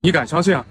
你敢相信啊？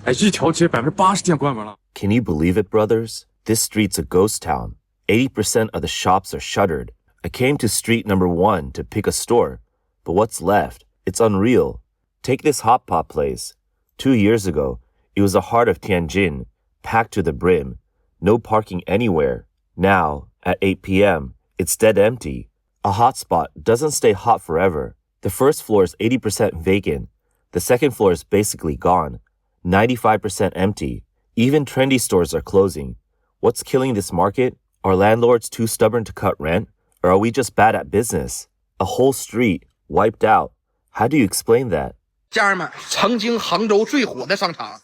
哎，一条街80%店关门了。Can you believe it, brothers? This street's a ghost town. 80% of the shops are shuttered. I came to street number 1 to pick a store, but what's left? It's unreal. Take this hot pot place. 2 years ago, it was the heart of Tianjin, packed to the brim. No parking anywhere. Now, at 8 p.m., it's dead empty. A hot spot doesn't stay hot forever. The first floor is 80% vacant. The second floor is basically gone. 95% empty. Even trendy stores are closing. What's killing this market? Are landlords too stubborn to cut rent? Or are we just bad at business? A whole street wiped out. How do you explain that? 家人们，曾经杭州最火的商场。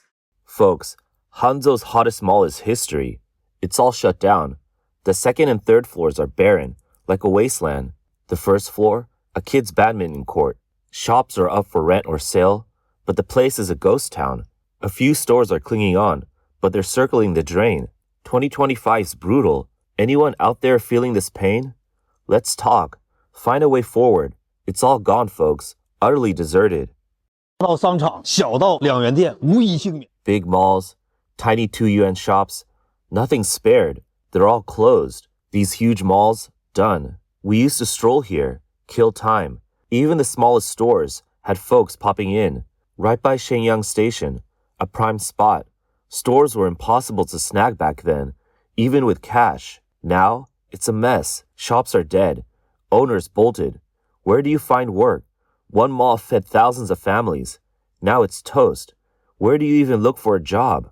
Folks, Hangzhou's hottest mall is history. It's all shut down. The second and third floors are barren, like a wasteland. The first floor, a kid's badminton court. Shops are up for rent or sale, but the place is a ghost town. A few stores are clinging on, but they're circling the drain. 2025's brutal. Anyone out there feeling this pain? Let's talk. Find a way forward. It's all gone, folks. Utterly deserted. 到商场，小到2元店，无一幸免。 Big malls, tiny 2 yuan shops, nothing's spared. They're all closed. These huge malls, done. We used to stroll here, kill time. Even the smallest stores had folks popping in. Right by Shenyang Station, a prime spot. Stores were impossible to snag back then, even with cash. Now, it's a mess. Shops are dead. Owners bolted. Where do you find work? One mall fed thousands of families. Now it's toast. Where do you even look for a job?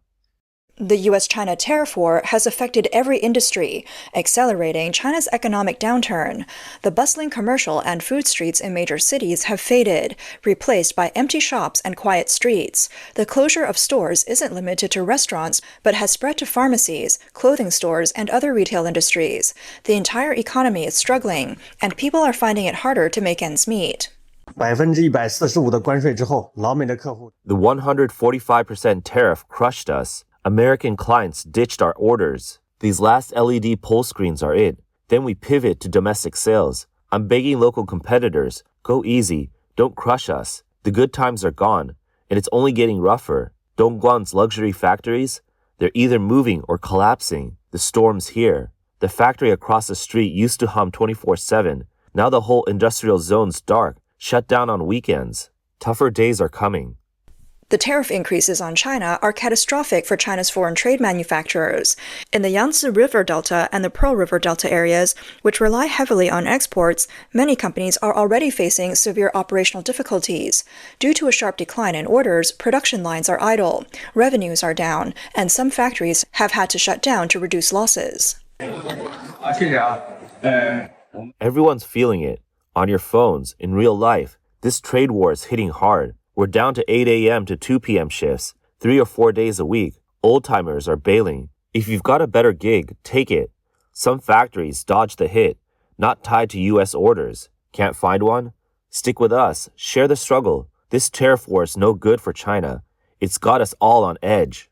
The U.S.-China tariff war has affected every industry, accelerating China's economic downturn. The bustling commercial and food streets in major cities have faded, replaced by empty shops and quiet streets. The closure of stores isn't limited to restaurants, but has spread to pharmacies, clothing stores, and other retail industries. The entire economy is struggling, and people are finding it harder to make ends meet. 145%的关税之后，老美的客户 The 145% tariff crushed us. American clients ditched our orders. These last LED pull screens are it. Then we pivot to domestic sales. I'm begging local competitors, go easy, don't crush us. The good times are gone, and it's only getting rougher. Dongguan's luxury factories, they're either moving or collapsing. The storm's here. The factory across the street used to hum 24/7. Now the whole industrial zone's dark, shut down on weekends. Tougher days are coming. The tariff increases on China are catastrophic for China's foreign trade manufacturers. In the Yangtze River Delta and the Pearl River Delta areas, which rely heavily on exports, many companies are already facing severe operational difficulties. Due to a sharp decline in orders, production lines are idle, revenues are down, and some factories have had to shut down to reduce losses. Everyone's feeling it. On your phones, in real life, this trade war is hitting hard. We're down to 8 a.m. to 2 p.m. shifts, 3 or 4 days a week. Old-timers are bailing. If you've got a better gig, take it. Some factories dodge the hit, not tied to U.S. orders. Can't find one? Stick with us. Share the struggle. This tariff war is no good for China. It's got us all on edge.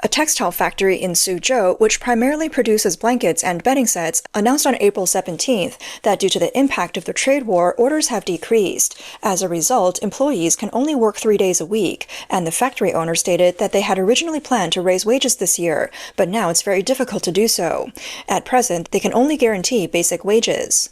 A textile factory in Suzhou, which primarily produces blankets and bedding sets, announced on April 17th that due to the impact of the trade war, orders have decreased. As a result, employees can only work 3 days a week, and the factory owner stated that they had originally planned to raise wages this year, but now it's very difficult to do so. At present, they can only guarantee basic wages.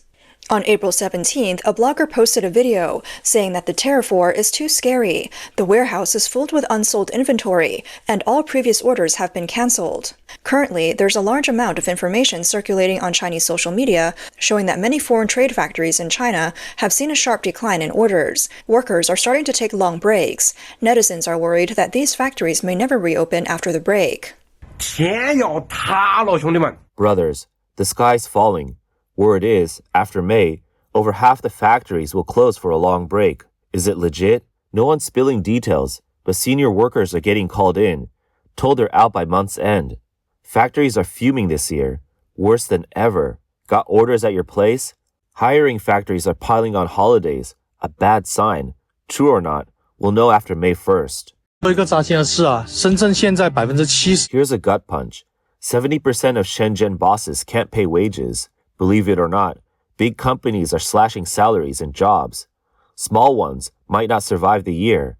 On April 17th, a blogger posted a video saying that the tariff war is too scary, the warehouse is filled with unsold inventory, and all previous orders have been cancelled. Currently, there's a large amount of information circulating on Chinese social media showing that many foreign trade factories in China have seen a sharp decline in orders. Workers are starting to take long breaks. Netizens are worried that these factories may never reopen after the break. 天要塌了，兄弟们！ Brothers, the sky's falling. Word is, after May, over half the factories will close for a long break. Is it legit? No one's spilling details, but senior workers are getting called in, told they're out by month's end. Factories are fuming this year, worse than ever. Got orders at your place? Hiring factories are piling on holidays, a bad sign. True or not, we'll know after May 1st. 一个扎心的事啊，深圳现在70%。 Here's a gut punch. 70% of Shenzhen bosses can't pay wages. Believe it or not, big companies are slashing salaries and jobs. Small ones might not survive the year.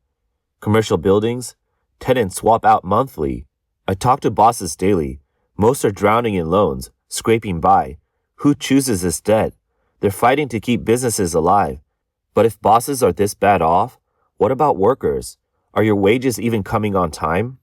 Commercial buildings? Tenants swap out monthly. I talk to bosses daily. Most are drowning in loans, scraping by. Who chooses this debt? They're fighting to keep businesses alive. But if bosses are this bad off, what about workers? Are your wages even coming on time?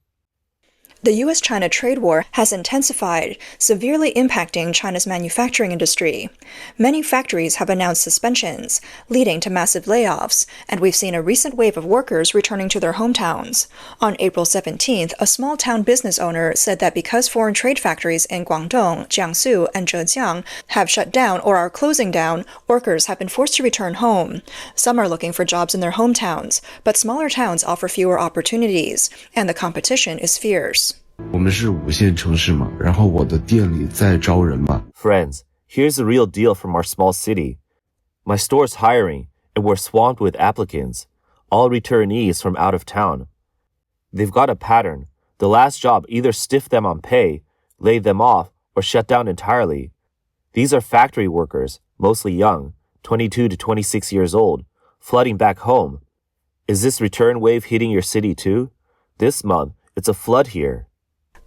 The U.S.-China trade war has intensified, severely impacting China's manufacturing industry. Many factories have announced suspensions, leading to massive layoffs, and we've seen a recent wave of workers returning to their hometowns. On April 17th, a small-town business owner said that because foreign trade factories in Guangdong, Jiangsu, and Zhejiang have shut down or are closing down, workers have been forced to return home. Some are looking for jobs in their hometowns, but smaller towns offer fewer opportunities, and the competition is fierce. 我们是5线城市嘛，然后我的店里在招人嘛。 Friends, here's the real deal from our small city. My store's hiring, and we're swamped with applicants, all returnees from out of town. They've got a pattern. The last job either stiffed them on pay, laid them off, or shut down entirely. These are factory workers, mostly young, 22 to 26 years old, flooding back home. Is this return wave hitting your city too? This month, it's a flood here.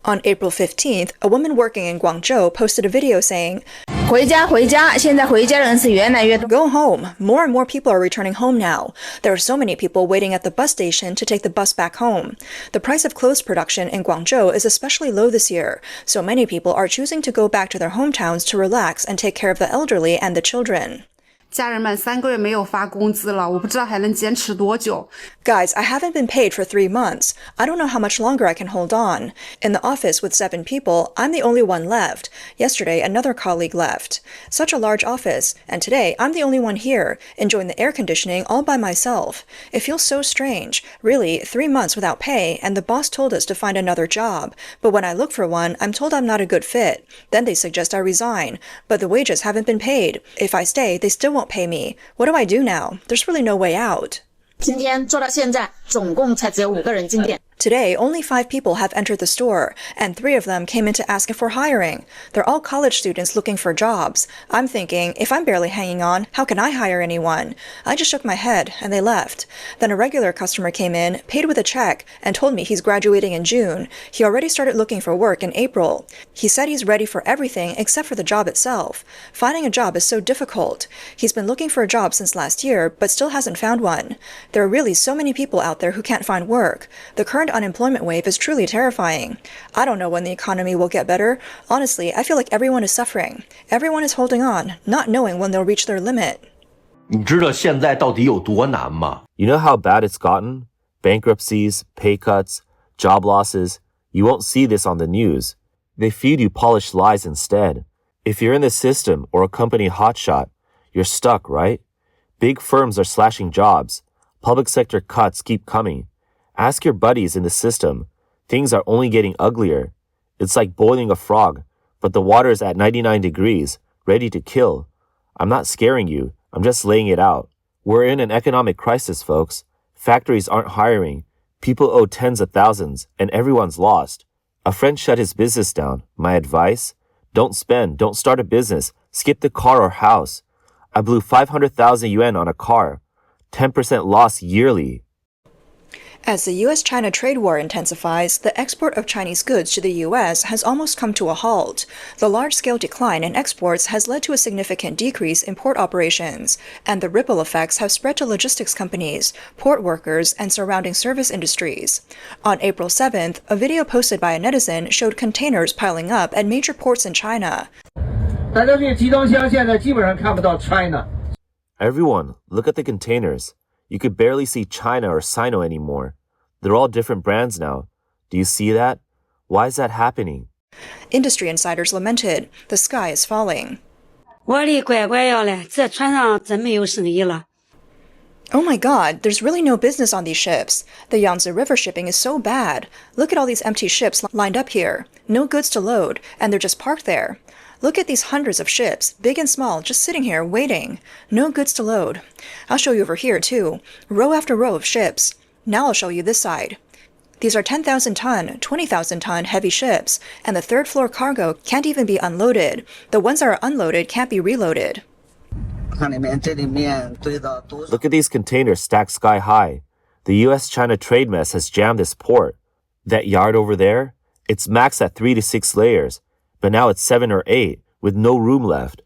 On April 15th, a woman working in Guangzhou posted a video saying, 回家回家，现在回家人是越来越多。 Go home. More and more people are returning home now. There are so many people waiting at the bus station to take the bus back home. The price of clothes production in Guangzhou is especially low this year, so many people are choosing to go back to their hometowns to relax and take care of the elderly and the children. 家人们3个月没有发工资了，我不知道还能坚持多久。 Guys, I haven't been paid for 3 months. I don't know how much longer I can hold on. In the office with 7 people, I'm the only one left. Yesterday, another colleague left. Such a large office, and today I'm the only one here, enjoying the air conditioning all by myself. It feels so strange. Really, 3 months without pay, and the boss told us to find another job. But when I look for one, I'm told I'm not a good fit. Then they suggest I resign. But the wages haven't been paid. If I stay, they still won't pay me. What do I do now? There's really no way out. 今天做到现在，总共才只有5个人进店。 Today, only 5 people have entered the store, and 3 of them came in to ask for hiring. They're all college students looking for jobs. I'm thinking, if I'm barely hanging on, how can I hire anyone? I just shook my head, and they left. Then a regular customer came in, paid with a check, and told me he's graduating in June. He already started looking for work in April. He said he's ready for everything except for the job itself. Finding a job is so difficult. He's been looking for a job since last year, but still hasn't found one. There are really so many people out there who can't find work. The current unemployment wave is truly terrifying. I don't know when the economy will get better. Honestly, I feel like everyone is suffering. Everyone is holding on, not knowing when they'll reach their limit. 你知道现在到底有多难吗？ You know how bad it's gotten? Bankruptcies, pay cuts, job losses. You won't see this on the news. They feed you polished lies instead. If you're in the system or a company hotshot, you're stuck, right? Big firms are slashing jobs. Public sector cuts keep coming. Ask your buddies in the system. Things are only getting uglier. It's like boiling a frog, but the water is at 99 degrees, ready to kill. I'm not scaring you. I'm just laying it out. We're in an economic crisis, folks. Factories aren't hiring. People owe tens of thousands, and everyone's lost. A friend shut his business down. My advice? Don't spend. Don't start a business. Skip the car or house. I blew 500,000 yuan on a car. 10% loss yearly. As the U.S.-China trade war intensifies, the export of Chinese goods to the U.S. has almost come to a halt. The large-scale decline in exports has led to a significant decrease in port operations, and the ripple effects have spread to logistics companies, port workers, and surrounding service industries. On April 7th, a video posted by a netizen showed containers piling up at major ports in China. Everyone, look at the containers. You could barely see China or Sino anymore. They're all different brands now. Do you see that? Why is that happening? Industry insiders lamented. The sky is falling. Oh my god, there's really no business on these ships. The Yangtze River shipping is so bad. Look at all these empty ships lined up here. No goods to load, and they're just parked there. Look at these hundreds of ships, big and small, just sitting here waiting. No goods to load. I'll show you over here, too. Row after row of ships. Now I'll show you this side. These are 10,000-ton, 20,000-ton heavy ships, and the third-floor cargo can't even be unloaded. The ones that are unloaded can't be reloaded. Look at these containers stacked sky high. The US-China trade mess has jammed this port. That yard over there? It's maxed at 3 to 6 layers, but now it's 7 or 8, with no room left.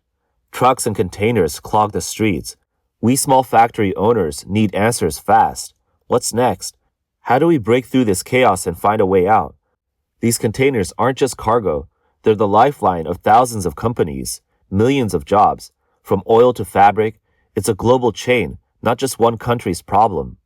Trucks and containers clog the streets. We small factory owners need answers fast. What's next? How do we break through this chaos and find a way out? These containers aren't just cargo. They're the lifeline of thousands of companies, millions of jobs. From oil to fabric, it's a global chain, not just one country's problem.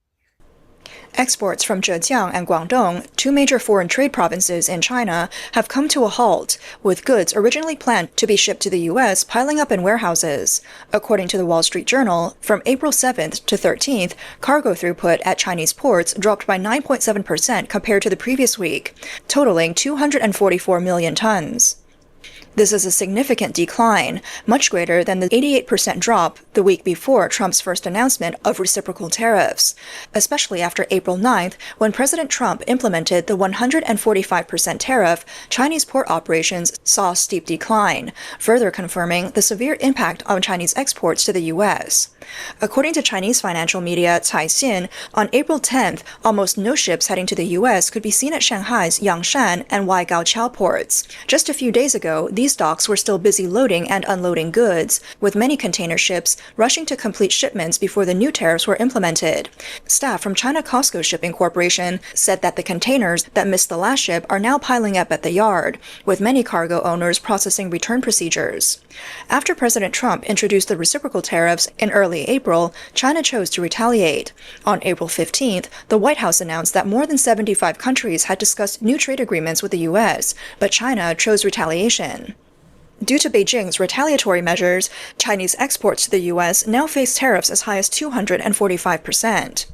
Exports from Zhejiang and Guangdong, two major foreign trade provinces in China, have come to a halt, with goods originally planned to be shipped to the U.S. piling up in warehouses. According to the Wall Street Journal, from April 7th to 13th, cargo throughput at Chinese ports dropped by 9.7% compared to the previous week, totaling 244 million tons. This is a significant decline, much greater than the 88% drop the week before Trump's first announcement of reciprocal tariffs, especially after April 9th, when President Trump implemented the 145% tariff. Chinese port operations saw a steep decline, further confirming the severe impact on Chinese exports to the U.S. According to Chinese financial media Caixin, on April 10th, almost no ships heading to the U.S. could be seen at Shanghai's Yangshan and Waigaoqiao ports. Just a few days ago, these docks were still busy loading and unloading goods, with many container ships rushing to complete shipments before the new tariffs were implemented. Staff from China COSCO Shipping Corporation said that the containers that missed the last ship are now piling up at the yard, with many cargo owners processing return procedures. After President Trump introduced the reciprocal tariffs in early April, China chose to retaliate. On April 15th, the White House announced that more than 75 countries had discussed new trade agreements with the U.S., but China chose retaliation. Due to Beijing's retaliatory measures, Chinese exports to the U.S. now face tariffs as high as 245%.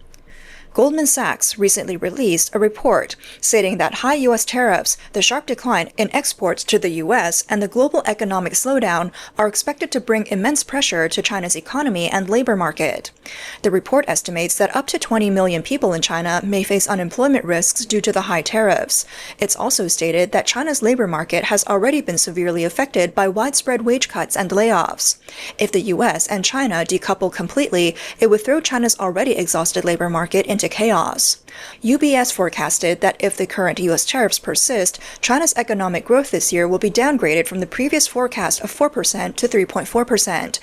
Goldman Sachs recently released a report stating that high U.S. tariffs, the sharp decline in exports to the U.S., and the global economic slowdown are expected to bring immense pressure to China's economy and labor market. The report estimates that up to 20 million people in China may face unemployment risks due to the high tariffs. It's also stated that China's labor market has already been severely affected by widespread wage cuts and layoffs. If the U.S. and China decouple completely, it would throw China's already exhausted labor market into chaos. UBS forecasted that if the current U.S. tariffs persist, China's economic growth this year will be downgraded from the previous forecast of 4% to 3.4%.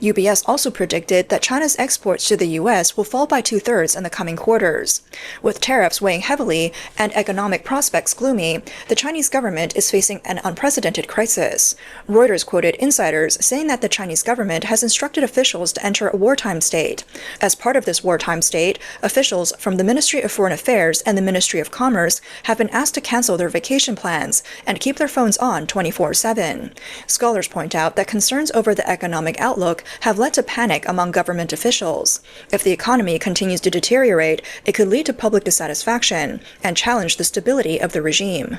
UBS also predicted that China's exports to the U.S. will fall by 2/3 in the coming quarters. With tariffs weighing heavily and economic prospects gloomy, the Chinese government is facing an unprecedented crisis. Reuters quoted insiders saying that the Chinese government has instructed officials to enter a wartime state. As part of this wartime state, officials from the Ministry of Foreign Affairs and the Ministry of Commerce have been asked to cancel their vacation plans and keep their phones on 24/7. Scholars point out that concerns over the economic outlook have led to panic among government officials. If the economy continues to deteriorate, it could lead to public dissatisfaction and challenge the stability of the regime.